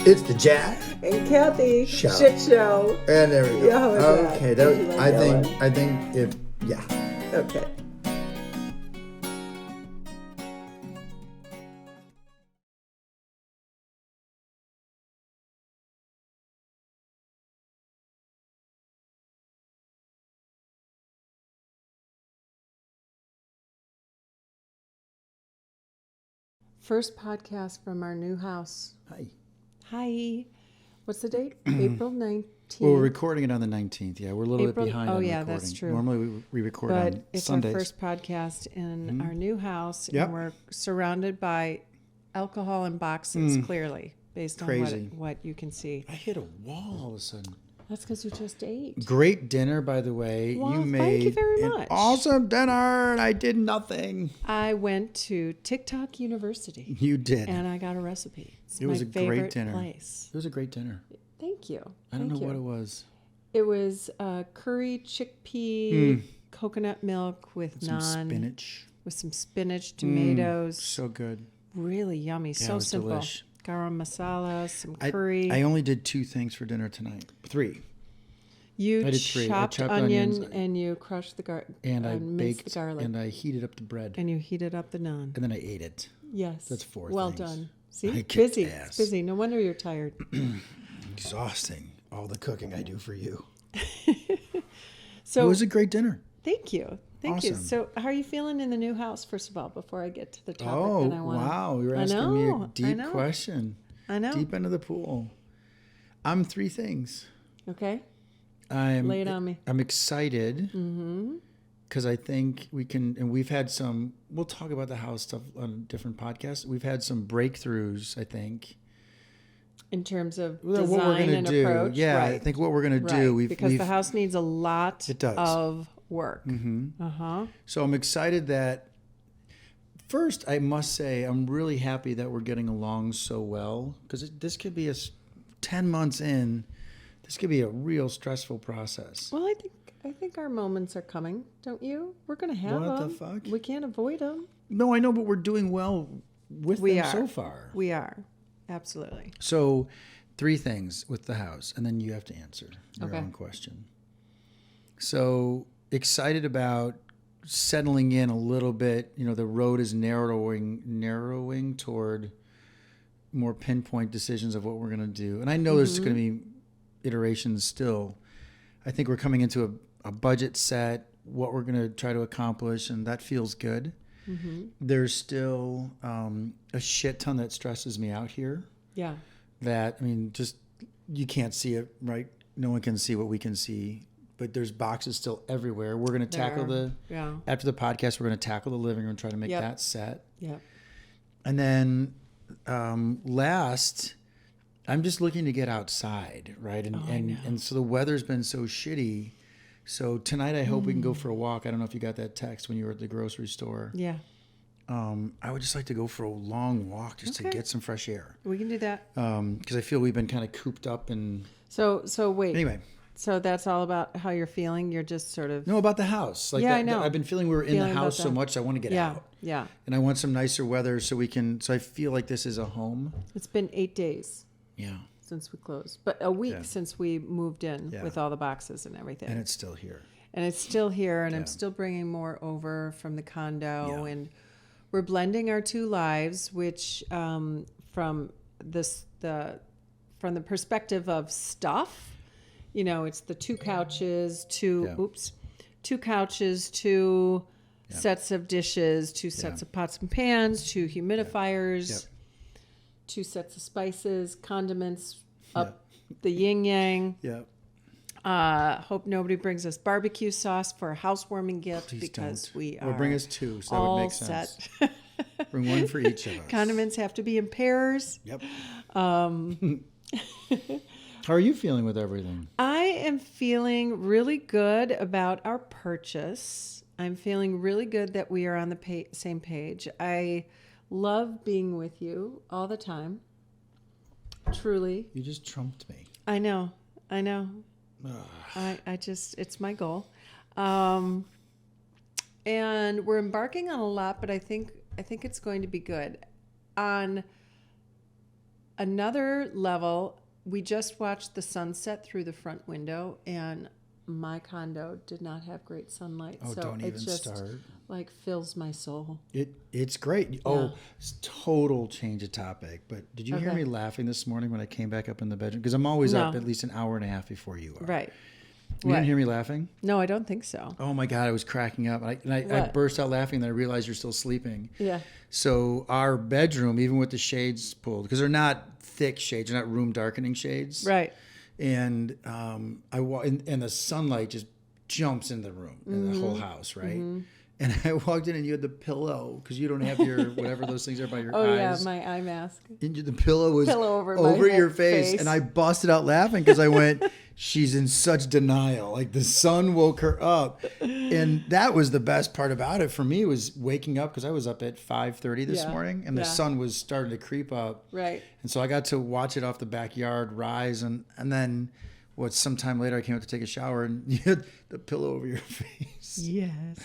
It's the Jack and Cathy Show. Shit Show. And there we go. Yeah, how was that? Okay, Did you like I that think one? I think if yeah. Okay. First podcast from our new house. Hi. Hi. What's the date? April 19th. Well, we're recording it on the 19th. Yeah, we're a little bit behind on yeah, recording. that's true. Normally we record But on it's Sundays. our first podcast in our new house, Yep. and we're surrounded by alcohol and boxes, clearly, based Crazy. on what you can see. I hit a wall all of a sudden. That's because you just ate. Great dinner, by the way. Well, you thank made you very an much. awesome dinner, and I did nothing. I went to Tik-Tok University, You did. and I got a recipe. It's It was my a great favorite dinner. place. It was a great dinner. Thank you. I don't know what it was. It was curry chickpea coconut milk with Some naan, spinach. with some spinach, tomatoes. So good. Really yummy. Yeah, it So was simple. delish. Garam masala, some curry. I only did 2 things for dinner tonight. 3. You I did 3. I chopped chopped onion onions. and you crushed the garlic And I minced baked the garlic and I heated up the bread. and you heated up the naan. And then I ate it. Yes, That's 4 Well things. done. See, I kicked busy. ass. It's busy. No wonder you're tired. Exhausting. All the cooking I do for you. So It was a great dinner. thank you, thank you. Awesome. So how are you feeling in the new house? First of all, before I get to the topic, Oh, that I want. wow. You're asking I me a know, I deep know. question. I know. Deep end of the pool. I'm 3 things. Okay, I'm lay it on me. I'm excited because I think we can, and we've had some, we'll talk about the house stuff on different podcasts. We've had some breakthroughs, I think. In terms of Well, design what we're going and to do. approach, Yeah, right. I think what we're going to Right, do, because the house needs a lot It does. of work. So I'm excited that, first, I must say, I'm really happy that we're getting along so well because this could be 10 months in, this could be a real stressful process. Well, I think our moments are coming, don't you? We're going to have What them. the fuck? We can't avoid them. No, I know, but we're doing well with We them are. so far. We are. Absolutely. So 3 things with the house, and then you have to answer your Okay. own question. So excited about settling in a little bit. You know, the road is narrowing toward more pinpoint decisions of what we're going to do. And I know there's going to be iterations still. I think we're coming into a budget set, what we're going to try to accomplish, and that feels good. There's still a shit ton that stresses me out here. Yeah. That, I mean, just, you can't see it, right? No one can see what we can see, but there's boxes still everywhere. We're going to tackle Yeah. after the podcast, we're going to tackle the living room and try to make Yep. that set. Yeah. And then last, I'm just looking to get outside, right? And so the weather's been so shitty. So tonight I hope we can go for a walk. I don't know if you got that text when you were at the grocery store. Yeah. I would just like to go for a long walk just to Okay. get some fresh air. We can do that. Because I feel we've been kind of cooped up and So wait. anyway. So that's all about how you're feeling. You're just sort of. No, about the house. Like Yeah, I know. I've been feeling we were in Feeling the about house so that. much I want to get Yeah. out. Yeah. And I want some nicer weather so I feel like this is a home. It's been 8 days Yeah. since we closed, but a week Yeah. since we moved in Yeah. with all the boxes and everything. And it's still here. And it's still here, and I'm Yeah. still bringing more over from the condo, Yeah. and we're blending our 2 lives, which from the perspective of stuff, you know, it's the 2 couches, 2 sets of dishes, 2 sets of pots and pans, 2 humidifiers, 2 sets of spices, condiments, up the yin yang. Yeah. Hope nobody brings us barbecue sauce for a housewarming gift Please because don't. we are Or bring us 2, so that all would make sense. set. Bring 1 for each of us. Condiments have to be in pairs. Yep. How are you feeling with everything? I am feeling really good about our purchase. I'm feeling really good that we are on the same page. I love being with you all the time. Truly. You just trumped me. I know. I just, it's my goal. And we're embarking on a lot, but I think it's going to be good. On another level, we just watched the sunset through the front window, and my condo did not have great sunlight. Oh, so don't it even just start. like fills my soul. It's great. Oh, it's total change of topic. But did you hear me laughing this morning when I came back up in the bedroom? Because I'm always up at least an hour and a half before you are. Right. You didn't hear me laughing? No, I don't think so. Oh my God, I was cracking up. I burst out laughing, and then I realized you're still sleeping. Yeah. So our bedroom, even with the shades pulled, because they're not thick shades, they're not room darkening shades. Right. And and the sunlight just jumps in the room, in the whole house, right? Mm-hmm. And I walked in, and you had the pillow, because you don't have your whatever those things are by your eyes. Oh yeah, my eye mask. And the pillow was over your face, and I busted out laughing because I went, "She's in such denial. Like the sun woke her up," and that was the best part about it for me, was waking up, because I was up at 5:30 this morning, and the sun was starting to creep up. Right. And so I got to watch it off the backyard rise, and then sometime later I came up to take a shower, and you had the pillow over your face. Yes.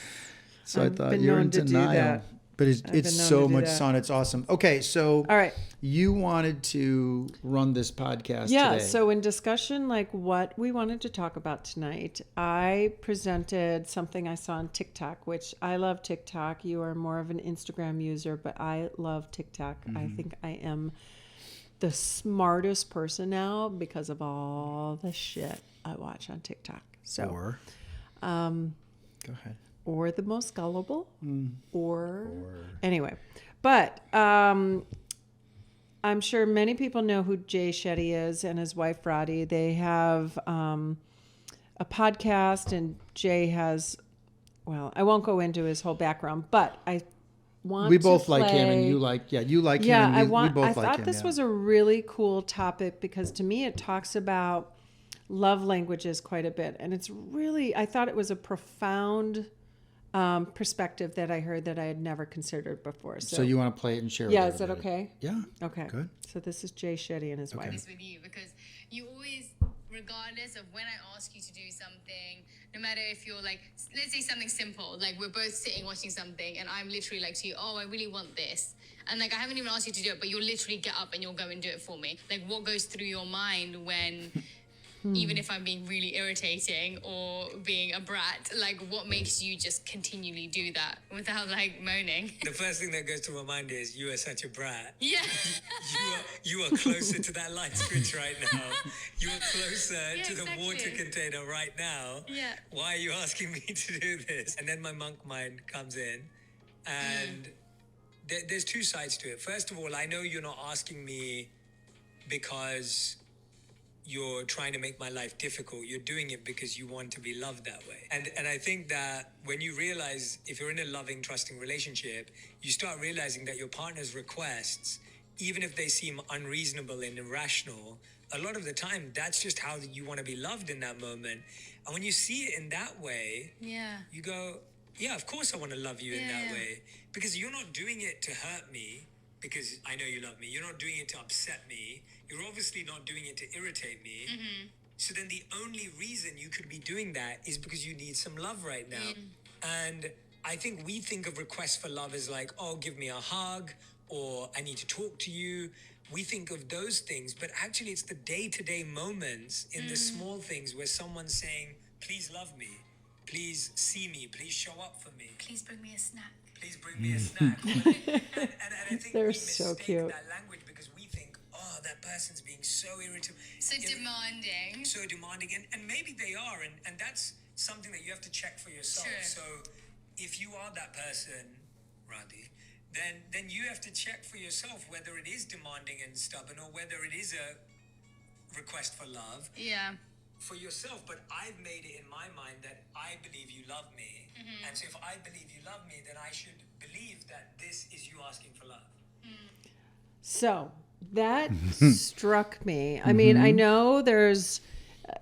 So I thought you're in denial. But it's so much sun. It's awesome. Okay, so all right, you wanted to run this podcast today. Yeah, so in discussion, like what we wanted to talk about tonight, I presented something I saw on TikTok, which I love TikTok. You are more of an Instagram user, but I love TikTok. Mm-hmm. I think I am the smartest person now because of all the shit I watch on TikTok. So, go ahead. Or the most gullible, or anyway. But I'm sure many people know who Jay Shetty is and his wife Radhi. They have a podcast, and Jay has, well, I won't go into his whole background, but I want we to both play, like him, and you like him. Yeah, and we both like him. I thought this was a really cool topic because to me it talks about love languages quite a bit, and it's really, I thought it was a profound perspective that I heard that I had never considered before. So you want to play it and share it? Yeah, is that okay? Yeah. Okay. Good. So this is Jay Shetty and his wife. With you, because you always, regardless of when I ask you to do something, no matter if you're like, let's say something simple, like we're both sitting watching something, and I'm literally like to you, oh, I really want this, and like I haven't even asked you to do it, but you'll literally get up and you'll go and do it for me. Like, what goes through your mind when even if I'm being really irritating or being a brat, like what makes you just continually do that without like moaning? The first thing that goes to my mind is, you are such a brat. Yeah. You are closer to that light switch right now. You are closer to the water container right now. Yeah. Why are you asking me to do this? And then my monk mind comes in, and there's two sides to it. First of all, I know you're not asking me because you're trying to make my life difficult. You're doing it because you want to be loved that way. And I think that when you realize, if you're in a loving, trusting relationship, you start realizing that your partner's requests, even if they seem unreasonable and irrational, a lot of the time, that's just how you want to be loved in that moment. And when you see it in that way, you go, yeah, of course I want to love you in that way. Because you're not doing it to hurt me, because I know you love me. You're not doing it to upset me. You're obviously not doing it to irritate me. Mm-hmm. So then the only reason you could be doing that is because you need some love right now. And I think we think of requests for love as like, oh, give me a hug, or I need to talk to you. We think of those things, but actually it's the day-to-day moments in the small things where someone's saying, please love me. Please see me. Please show up for me. Please bring me a snack. Please bring me a snack. and I think They're we so mistake cute. that language because we think, oh, that person's being so irritable. So demanding. So demanding. And maybe they are. And that's something that you have to check for yourself. Sure. So if you are that person, Radhi, then you have to check for yourself whether it is demanding and stubborn or whether it is a request for love. Yeah. For yourself, but I've made it in my mind that I believe you love me. And so if I believe you love me, then I should believe that this is you asking for love. So that struck me. I mean, I know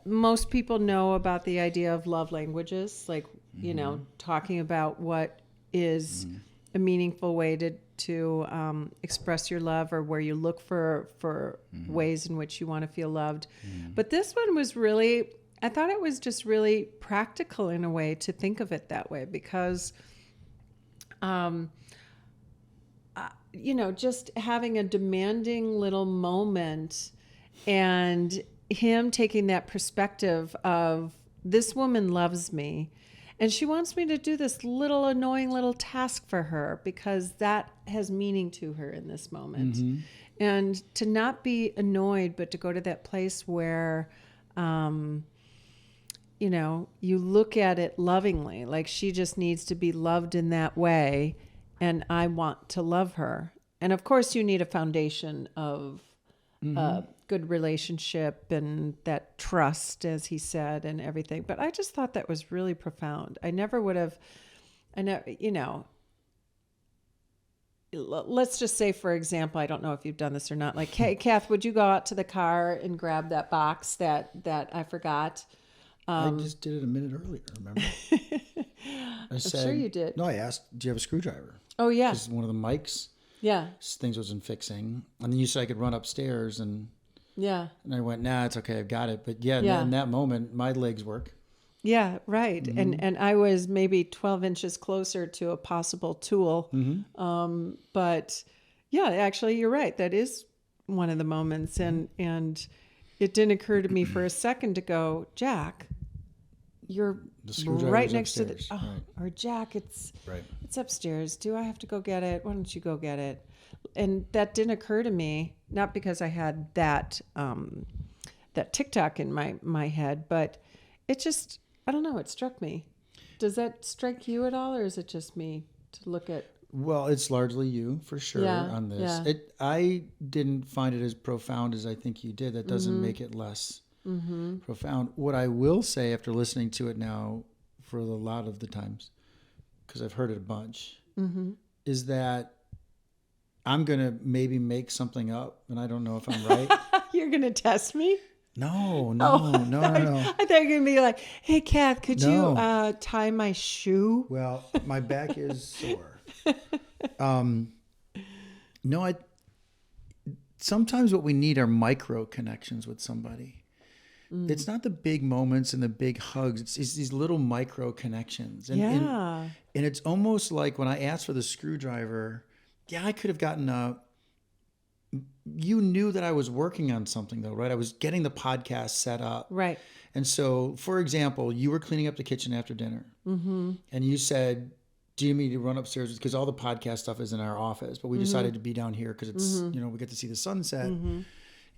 most people know about the idea of love languages, like, you know, talking about what is a meaningful way to express your love, or where you look for ways in which you want to feel loved. But this one was really, I thought it was just really practical in a way to think of it that way, because just having a demanding little moment and him taking that perspective of this woman loves me and she wants me to do this little annoying little task for her because that has meaning to her in this moment. Mm-hmm. And to not be annoyed, but to go to that place where, you look at it lovingly, like she just needs to be loved in that way. And I want to love her. And of course you need a foundation of good relationship and that trust, as he said, and everything. But I just thought that was really profound. I never would have, let's just say, for example, I don't know if you've done this or not. Like, hey, Kath, would you go out to the car and grab that box that I forgot? I just did it a minute earlier, remember? I'm sure you did. No, I asked, do you have a screwdriver? Oh, yeah. Because one of the mics, things wasn't fixing. And then you said I could run upstairs and I went, nah, it's okay, I've got it. But in that moment, my legs work. Yeah, right. Mm-hmm. And I was maybe 12 inches closer to a possible tool. Mm-hmm. But yeah, actually, you're right. That is one of the moments. And it didn't occur to me for a second to go, Jack, you're right next to the, or Jack, it's upstairs. Do I have to go get it? Why don't you go get it? And that didn't occur to me, not because I had that Tik-Tok in my head, but it just, I don't know, it struck me. Does that strike you at all, or is it just me to look at? Well, it's largely you, for sure, on this. Yeah. I didn't find it as profound as I think you did. That doesn't make it less profound. What I will say after listening to it now for a lot of the times, because I've heard it a bunch, is that I'm going to maybe make something up, and I don't know if I'm right. You're going to test me? No. I thought you were going to be like, hey, Kath, could you tie my shoe? Well, my back is sore. Sometimes what we need are micro connections with somebody. It's not the big moments and the big hugs. It's these little micro connections. And it's almost like when I asked for the screwdriver, I could have gotten you knew that I was working on something though, right? I was getting the podcast set up. Right. And so, for example, you were cleaning up the kitchen after dinner and you said, do you need to run upstairs? Because all the podcast stuff is in our office, but we decided to be down here because it's, we get to see the sunset.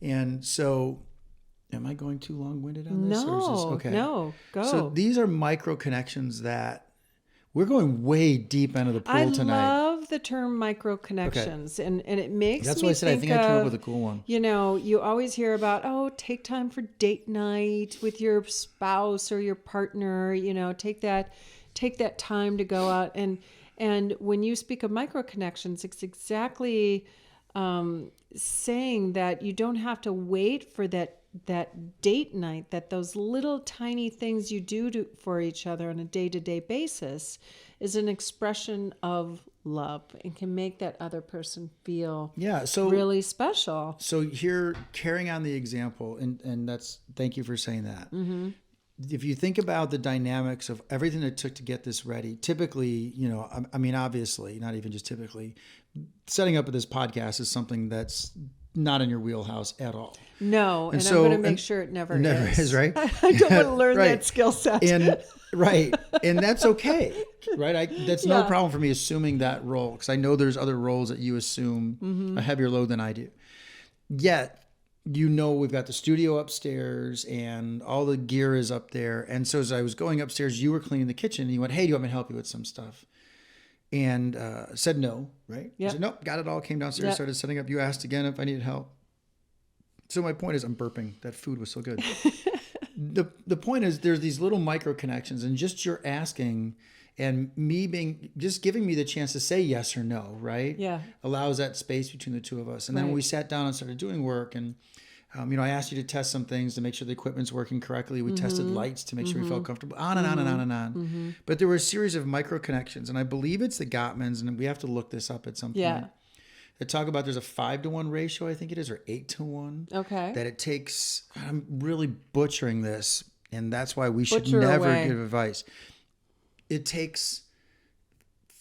And so, am I going too long-winded on this? No, or is this, okay. No, go. So these are micro connections that we're going way deep into the pool tonight. I love the term micro connections, and it makes That's me why I said I think I came up with a cool one. You always hear about, take time for date night with your spouse or your partner. Take that time to go out and when you speak of micro connections, it's exactly saying that you don't have to wait for that date night, that those little tiny things you do for each other on a day-to-day basis is an expression of love and can make that other person feel really special. So here, carrying on the example, and that's, thank you for saying that. If you think about the dynamics of everything it took to get this ready, typically, obviously, not even just typically, setting up this podcast is something that's not in your wheelhouse at all. No, and so, I'm going to make sure it never is, right? I don't want to learn that skill set. And that's okay, right? That's no problem for me assuming that role, because I know there's other roles that you assume a heavier load than I do. Yet, we've got the studio upstairs and all the gear is up there. And so as I was going upstairs, you were cleaning the kitchen and you went, hey, do you want me to help you with some stuff? And said no, right? Yep. I said, nope, got it all, came downstairs, started setting up. You asked again if I needed help. So my point is, I'm burping. That food was so good. The point is, there's these little micro connections, and just your asking and me just giving me the chance to say yes or no, right? Yeah. Allows that space between the two of us. And then when we sat down and started doing work, and I asked you to test some things to make sure the equipment's working correctly. We tested lights to make sure we felt comfortable, on and on and on and on. But there were a series of micro connections, and I believe it's the Gottmans, and we have to look this up at some point. Yeah. They talk about there's a 5-to-1 ratio, I think it is, or 8-to-1. Okay. That it takes, I'm really butchering this, and that's why we should never give advice. It takes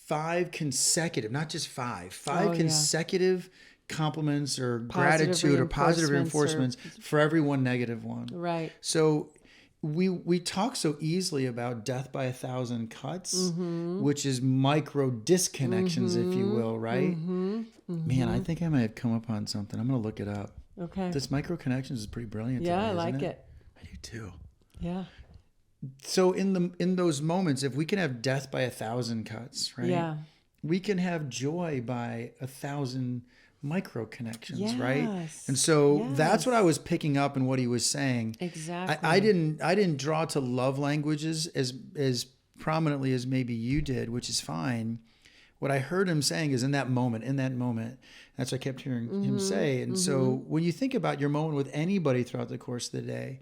5 consecutive, not just five Oh, yeah. consecutive compliments or Positive gratitude or positive reinforcements reinforcements for every one negative one. Right. So we talk so easily about death by 1,000 cuts, which is micro disconnections, if you will, right? Man, I think I might have come upon something. I'm going to look it up. Okay. This micro connections is pretty brilliant. Yeah, today, I isn't like it. I do too. Yeah. So in those moments, if we can have death by 1,000 cuts, right? Yeah. We can have joy by 1,000 micro connections, right? Yes. And so Yes. that's what I was picking up in what he was saying. Exactly. I didn't draw to love languages as prominently as maybe you did, which is fine. What I heard him saying is in that moment, that's what I kept hearing him say. And so when you think about your moment with anybody throughout the course of the day,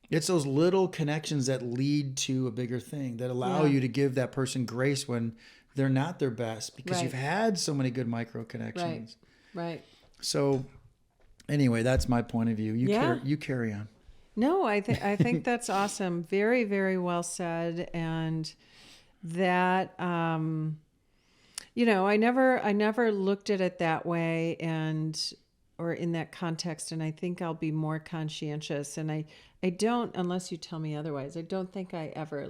it's those little connections that lead to a bigger thing, that allow you to give that person grace when they're not their best, because you've had so many good micro connections. Right. So anyway, that's my point of view. You carry on. No, I think that's awesome. Very, very well said. And that, I never looked at it that way or in that context. And I think I'll be more conscientious. And I don't, unless you tell me otherwise, I don't think I ever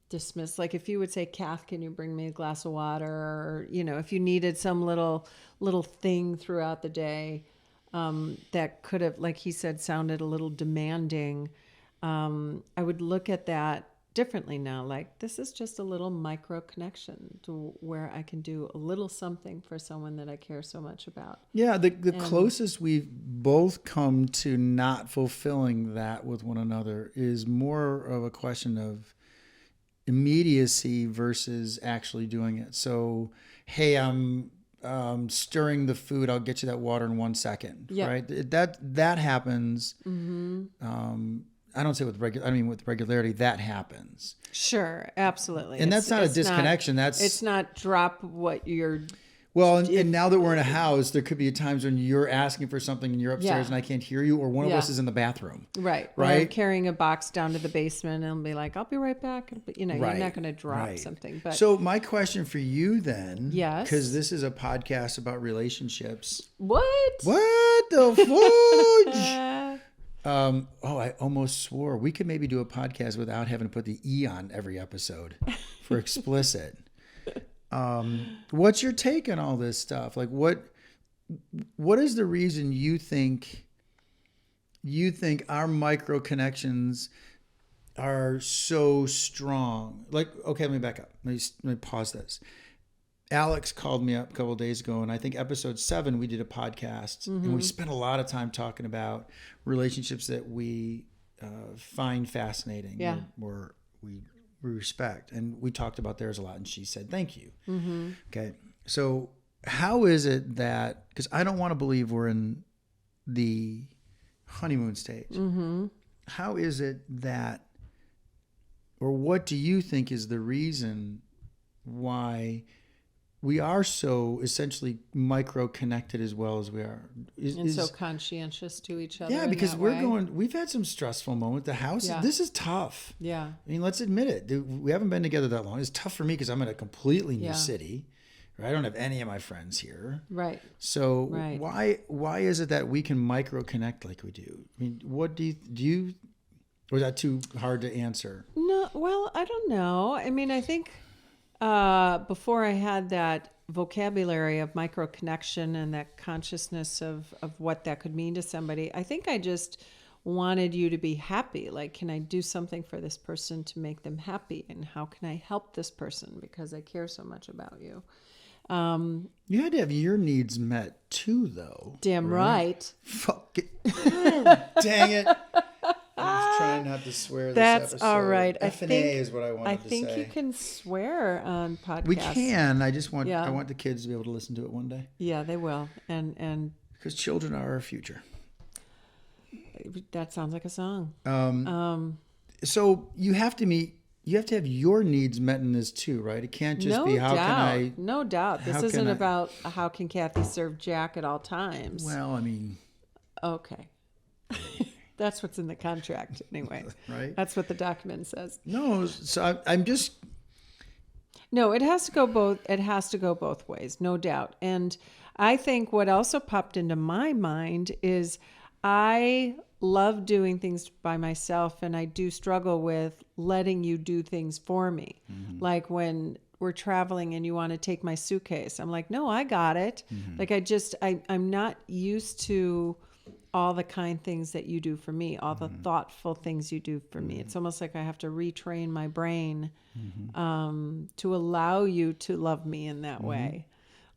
dismiss, if you would say, Kath, can you bring me a glass of water? Or, if you needed some little thing throughout the day, that could have, like he said, sounded a little demanding. I would look at that differently now. This is just a little micro connection to where I can do a little something for someone that I care so much about. Yeah, the closest we've both come to not fulfilling that with one another is more of a question of immediacy versus actually doing it. So, hey, I'm stirring the food. I'll get you that water in 1 second. Yep. Right? That happens. I don't say with regularity. That happens. Sure, absolutely. And that's not a disconnection. It's not drop what you're. Well, and now that we're in a house, there could be times when you're asking for something and you're upstairs and I can't hear you, or one of us is in the bathroom. Right. Or I'm carrying a box down to the basement and I'll be like, I'll be right back. But, you're not going to drop something. But so my question for you then, yes, because this is a podcast about relationships. What the fudge? I almost swore we could maybe do a podcast without having to put the E on every episode for explicit. What's your take on all this stuff? What is the reason you think our micro connections are so strong? Okay, let me back up. Let me pause this. Alex called me up a couple of days ago, and I think episode 7, we did a podcast, and we spent a lot of time talking about relationships that we find fascinating, or we respect. And we talked about theirs a lot, and she said, thank you. Okay. So how is it that, because I don't want to believe we're in the honeymoon stage. How is it that, or what do you think is the reason why we are so essentially micro connected as well as we are, so conscientious to each other? Yeah, because we've had some stressful moments. The house, this is tough. Yeah. I mean, let's admit it. We haven't been together that long. It's tough for me because I'm in a completely new city. Right? I don't have any of my friends here. Right. So why is it that we can micro connect like we do? I mean, what do you, or is that too hard to answer? No, well, I don't know. I mean, I think before I had that vocabulary of micro connection and that consciousness of what that could mean to somebody, I think I just wanted you to be happy. Can I do something for this person to make them happy? And how can I help this person because I care so much about you? You had to have your needs met too, though. Damn right. Fuck it. Dang it. I was trying not to swear this episode. That's all right. F&A is what I wanted to say. I think you can swear on podcasts. We can. I just want I want the kids to be able to listen to it one day. Yeah, they will. And because children are our future. That sounds like a song. So you have to have your needs met in this too, right? It can't just be how can I. No doubt. This isn't about how can Cathy serve Jack at all times. Well, I mean. Okay. That's what's in the contract anyway. Right. That's what the document says. No, so I'm just. No, it has to go both. It has to go both ways, no doubt. And I think what also popped into my mind is I love doing things by myself, and I do struggle with letting you do things for me. Like when we're traveling and you want to take my suitcase, I'm like, no, I got it. Like I'm not used to all the kind things that you do for me, all the thoughtful things you do for me. It's almost like I have to retrain my brain to allow you to love me in that way.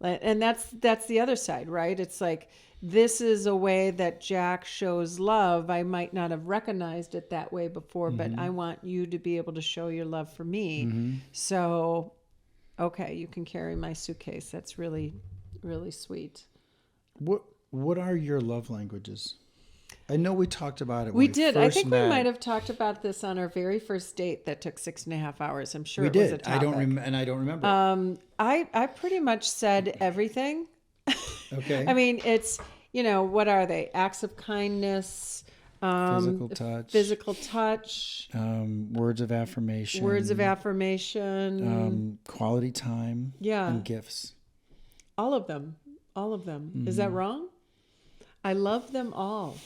And that's the other side, right? It's like, this is a way that Jack shows love. I might not have recognized it that way before, but I want you to be able to show your love for me. So, okay, you can carry my suitcase. That's really, really sweet. What are your love languages? I know we talked about it. We did. I think we might have talked about this on our very first date that took 6.5 hours. I'm sure we it did. was a topic. I don't remember. I pretty much said everything. Okay. I mean, it's, what are they? Acts of kindness, physical touch, words of affirmation, quality time, and gifts. All of them. Is that wrong? I love them all.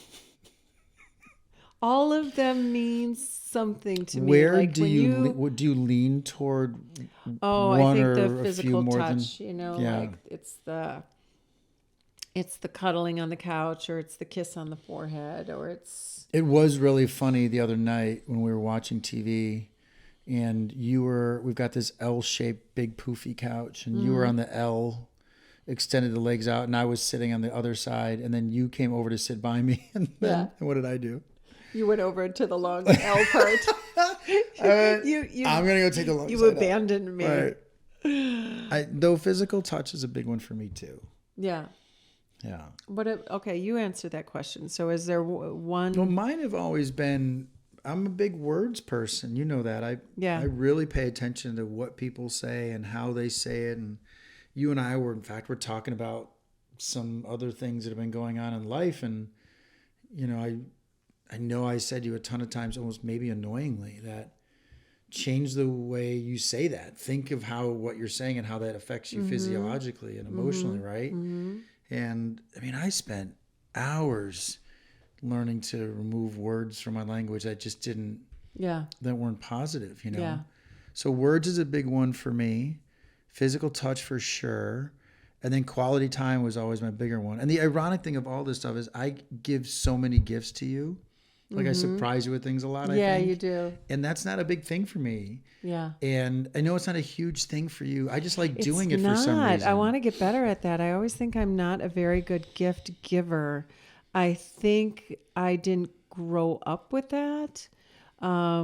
All of them means something to me. Where like do you lean toward? Oh, one I think or the a physical few more touch. than, Like it's the cuddling on the couch, or it's the kiss on the forehead, or it's. It was really funny the other night when we were watching TV, and we've got this L-shaped big poofy couch, and you were on the L, extended the legs out, and I was sitting on the other side, and then you came over to sit by me, and then what did I do? You went over to the long L part. I'm gonna go take the long. You abandoned me. Right. Though physical touch is a big one for me too. Yeah. Yeah. Okay, you answer that question. So is there one? Well, mine have always been. I'm a big words person. You know that. I really pay attention to what people say and how they say it. And you and I we're talking about some other things that have been going on in life, and I know I said to you a ton of times, almost maybe annoyingly, that change the way you say that. Think of what you're saying and how that affects you physiologically and emotionally, right? And I mean, I spent hours learning to remove words from my language that just that weren't positive, Yeah. So words is a big one for me. Physical touch for sure. And then quality time was always my bigger one. And the ironic thing of all this stuff is I give so many gifts to you. Like I surprise you with things a lot, I think. Yeah, you do. And that's not a big thing for me. Yeah. And I know it's not a huge thing for you. I just like doing it for some reason. I want to get better at that. I always think I'm not a very good gift giver. I think I didn't grow up with that. I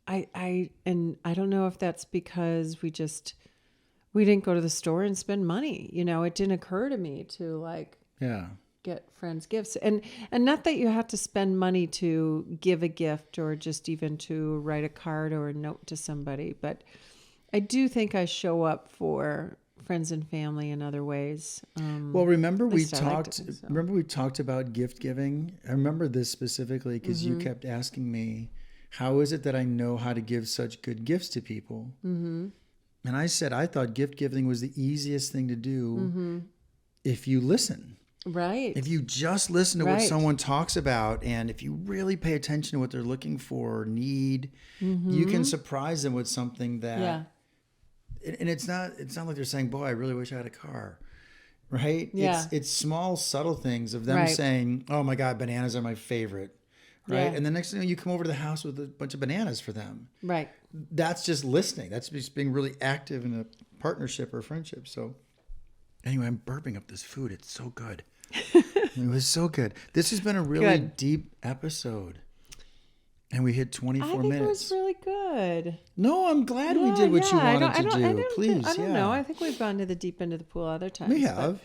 don't know if that's because we didn't go to the store and spend money. It didn't occur to me to get friends gifts, and not that you have to spend money to give a gift or just even to write a card or a note to somebody. But I do think I show up for friends and family in other ways. Well, remember we talked about gift giving. I remember this specifically because you kept asking me, how is it that I know how to give such good gifts to people? And I said, I thought gift giving was the easiest thing to do if you listen. Right. If you just listen to what someone talks about, and if you really pay attention to what they're looking for or need, you can surprise them with something that, and it's not like they're saying, boy, I really wish I had a car. Right? Yeah. It's small, subtle things of them saying, oh my God, bananas are my favorite. Right. Yeah. And the next thing you come over to the house with a bunch of bananas for them. Right. That's just listening. That's just being really active in a partnership or friendship. So anyway, I'm burping up this food. It's so good. It was so good. This has been a really deep episode. And we hit 24 minutes. I think it was really good. No, I'm glad we did what you wanted to do. Please, I don't know. I think we've gone to the deep end of the pool other times. We have.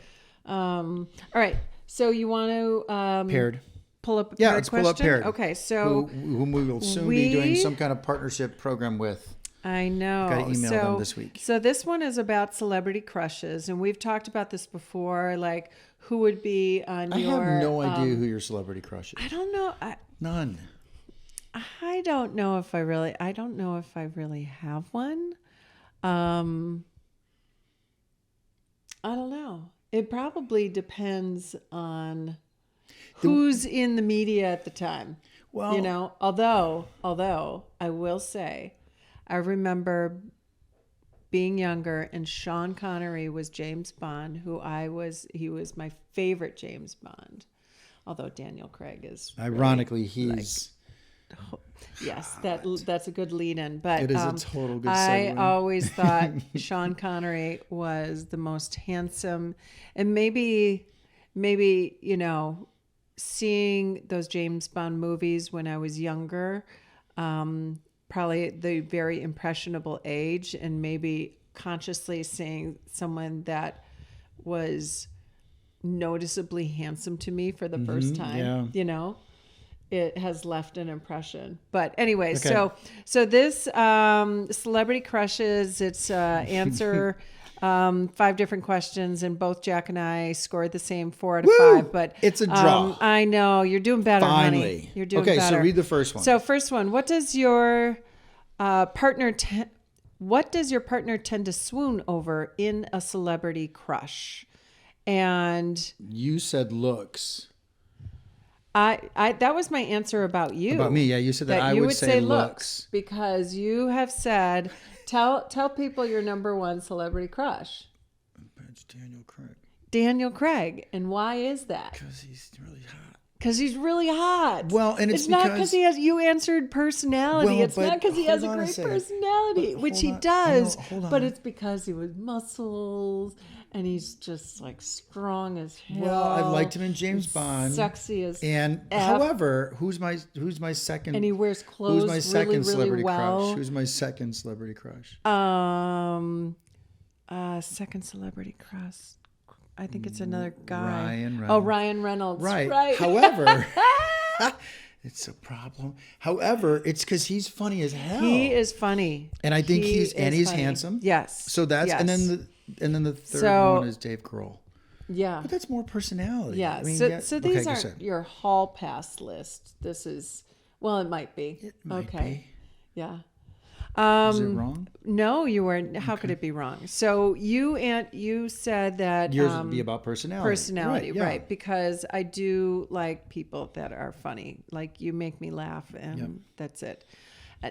All right. So you want to... paired. Pull up a paired let's question? Pull up paired. Okay, so... Whom we will soon be doing some kind of partnership program with. I know. Got to email them this week. So this one is about celebrity crushes. And we've talked about this before, like who would be on your... I have no idea who your celebrity crush is. I don't know. None. I don't know if I really have one. I don't know. It probably depends on who's in the media at the time. Well, You know, although I will say, I remember being younger and Sean Connery was James Bond, he was my favorite James Bond. Although Daniel Craig is ironically, he's yes, that's a good lead in. But it is a total good I segue. always thought Sean Connery was the most handsome, and maybe you know, seeing those James Bond movies when I was younger, probably the very impressionable age, and maybe consciously seeing someone that was noticeably handsome to me for the first time, yeah. you know, it has left an impression. But anyway, Okay. so this celebrity crushes, it's answer 5 different questions, and both Jack and I scored the same 4 out of 5. But it's a draw. I know you're doing better, Finally. honey. You're doing okay, better. so read the first one. So first one, what does your partner tend to swoon over in a celebrity crush? And you said looks. I that was my answer about you. About me, yeah. You said that I you would say looks. because you have said tell people your number 1 celebrity crush. It's Daniel Craig. Daniel Craig, and why is that? Because he's really hot. Because he's really hot. Well, and it's not because because he has. You answered personality. Well, it's but not because he has a hold on a great second. personality, But which hold he on. does. I know, hold but on. it's because he was muscles, and he's just like strong as hell. Well, I liked him in James Bond. Sexy as And F. However, who's my second? and he wears clothes Who's my second really, celebrity really well. crush? Who's my second celebrity crush? Second celebrity crush. I think it's another guy. Ryan Reynolds. Oh, Ryan Reynolds. Right. However, it's a problem. However, it's because he's funny as hell. He is funny, and I think he's funny. handsome. Yes. So that's yes. and then the third So- one is Dave Grohl. Yeah. But that's more personality. Yeah. I mean, So these okay, go aren't ahead. your hall pass list. This is, well, it might be. It might okay. Yeah. Is it wrong? No, you weren't. How could it be wrong? So you said that Yours would be about personality. personality, Right, yeah. right? Because I do like people that are funny. Like you make me laugh, and that's it.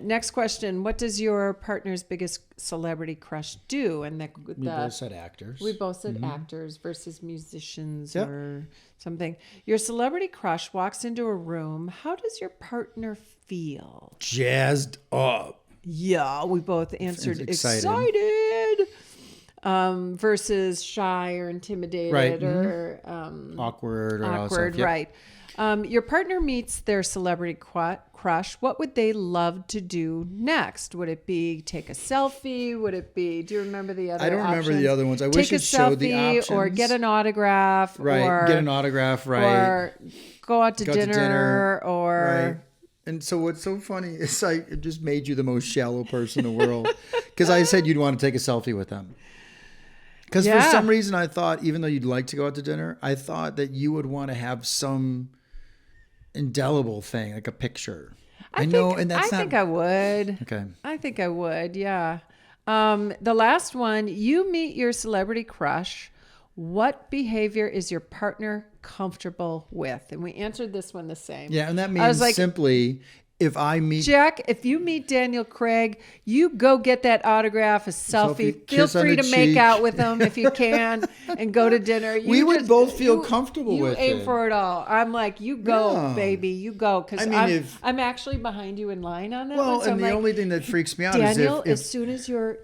Next question: what does your partner's biggest celebrity crush do? And We both said actors. we both said actors versus musicians Yep. or something. Your celebrity crush walks into a room. How does your partner feel? Jazzed up. Yeah, we both answered Excited. Versus shy or intimidated Right. or Awkward or all that awkward, stuff. Yep. right. Your partner meets their celebrity crush. What would they love to do next? Would it be take a selfie? Would it be, do you remember the other I don't remember options? the other ones. I Take wish a it showed the selfie options. or get an autograph. Right. Or, Get an autograph. Right. Or go out to Go out to dinner. Or... Right. And so what's so funny is it just made you the most shallow person in the world. Because I said you'd want to take a selfie with them. Because for some reason I thought, even though you'd like to go out to dinner, I thought that you would want to have some indelible thing, like a picture. I think I would. Okay. I think I would, yeah. The last one, you meet your celebrity crush. What behavior is your partner comfortable with? And we answered this one the same. Yeah, and that I was means like, simply if I meet Jack, if you meet Daniel Craig, you go get that autograph, a selfie. Feel kiss on free the to make cheek. out with him if you can and go to dinner. We would both feel comfortable you with aim it. for it all. I'm like, you go, Yeah. baby, you go. Because I mean, I'm actually behind you in line on that well, one. So and I'm the like, only thing that freaks me out Daniel, is as soon as your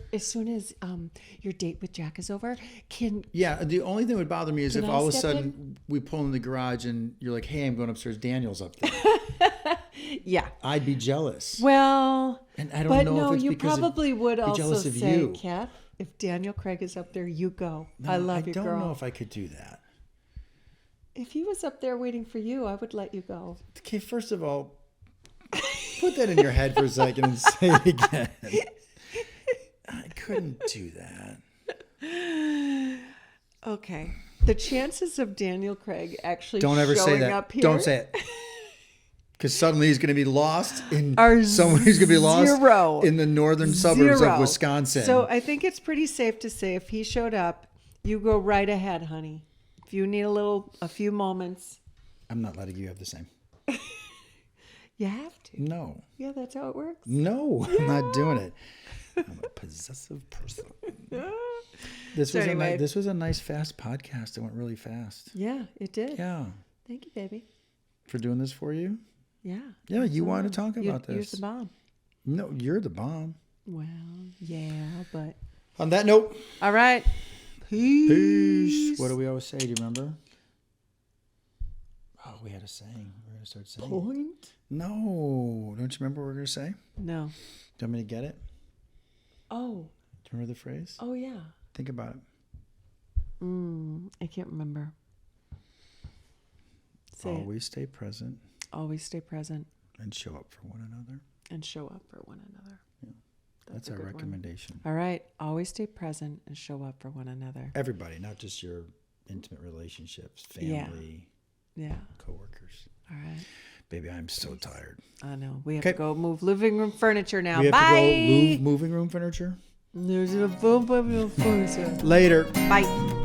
date with Jack is over, the only thing that would bother me is Can if I all of a step sudden we pull in the garage and you're like, hey, I'm going upstairs. Daniel's up there. yeah. I'd be jealous. Well, And I don't know if it's you because probably would be also jealous of say, you. Kath, if Daniel Craig is up there, you go. No, I love you, I girl. don't know if I could do that. If he was up there waiting for you, I would let you go. Okay, first of all, put that in your head for a second and say it again. I couldn't do that. Okay. The chances of Daniel Craig actually Don't ever say showing that. up here. Don't say it. Because suddenly he's going to be lost in Our somewhere. He's going to be lost zero. in the northern suburbs Zero. of Wisconsin. So I think it's pretty safe to say if he showed up, you go right ahead, honey. If you need a few moments. I'm not letting you have the same. You have to. No. Yeah, that's how it works. No, I'm not doing it. I'm a possessive person. This was a nice fast podcast. It went really fast. Yeah, it did. Yeah. Thank you, baby. For doing this for you. Yeah. Yeah, you want to talk about this. You're the bomb. No, you're the bomb. Well, yeah, but. On that note. All right. Peace. What do we always say? Do you remember? Oh, we had a saying. We're going to start saying. Point? No. Don't you remember what we were going to say? No. Do you want me to get it? Oh. Do you remember the phrase? Oh, yeah. Think about it. I can't remember. Say Always stay present. Always stay present. And show up for one another. And show up for one another. Yeah. That's our recommendation. All right. Always stay present and show up for one another. Everybody, not just your intimate relationships, family, coworkers. All right. Baby, I'm so tired. I know. We have to go move living room furniture now. We have Bye. to go move moving room furniture. There's a furniture. Later. Bye.